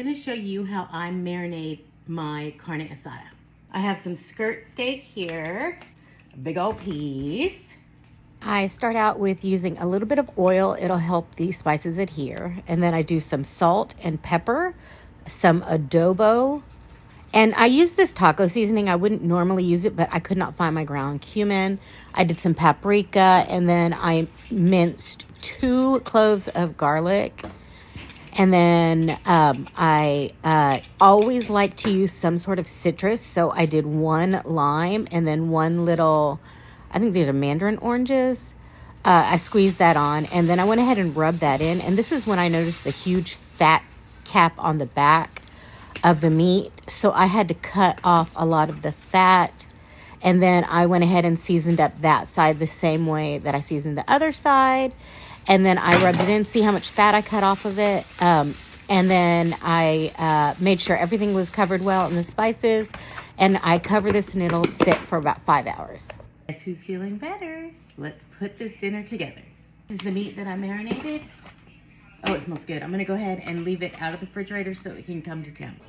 I'm going to show you how I marinate my carne asada. I have some skirt steak here, a big old piece. I start out with using a little bit of oil. It'll help the spices adhere. And then I do some salt and pepper, some adobo. And I use this taco seasoning. I wouldn't normally use it, but I could not find my ground cumin. I did some paprika, and then I minced 2 cloves of garlic. And then I always like to use some sort of citrus. So I did 1 lime and then 1 little, I think these are mandarin oranges. I squeezed that on, and then I went ahead and rubbed that in. And this is when I noticed the huge fat cap on the back of the meat. So I had to cut off a lot of the fat. And then I went ahead and seasoned up that side the same way that I seasoned the other side. And then I rubbed it in, see how much fat I cut off of it. And then I made sure everything was covered well in the spices. And I cover this and it'll sit for about 5 hours. Guess who's feeling better? Let's put this dinner together. This is the meat that I marinated. Oh, it smells good. I'm gonna go ahead and leave it out of the refrigerator so it can come to temp.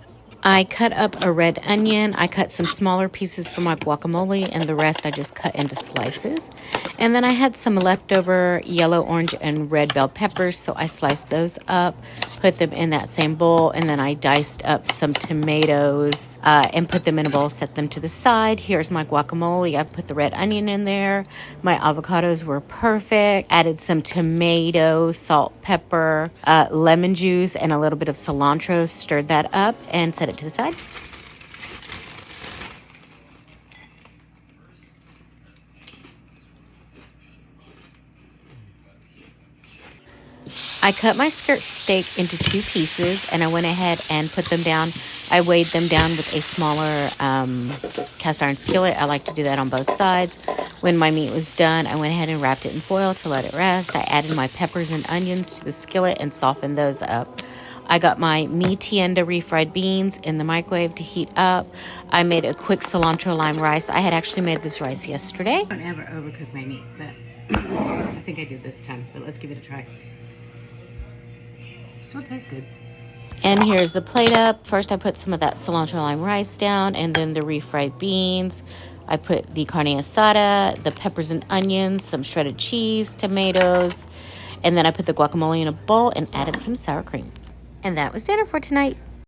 I cut up a red onion. I cut some smaller pieces for my guacamole, and the rest I just cut into slices. And then I had some leftover yellow, orange, and red bell peppers, so I sliced those up, put them in that same bowl, and then I diced up some tomatoes and put them in a bowl, set them to the side. Here's my guacamole. I put the red onion in there. My avocados were perfect. Added some tomato, salt, pepper, lemon juice, and a little bit of cilantro. Stirred that up and set it to the side. I cut my skirt steak into 2 pieces, and I went ahead and put them down. I weighed them down with a smaller cast iron skillet. I like to do that on both sides. When my meat was done, I went ahead and wrapped it in foil to let it rest. I added my peppers and onions to the skillet and softened those up. I got my mi tienda refried beans in the microwave to heat up. I made a quick cilantro lime rice. I had actually made this rice yesterday. I don't ever overcook my meat, but I think I did this time. But let's give it a try. Still tastes good. And here's the plate up. First I put some of that cilantro lime rice down, and then the refried beans. I put the carne asada, the peppers and onions, some shredded cheese, tomatoes, and then I put the guacamole in a bowl and added some sour cream. And that was dinner for tonight.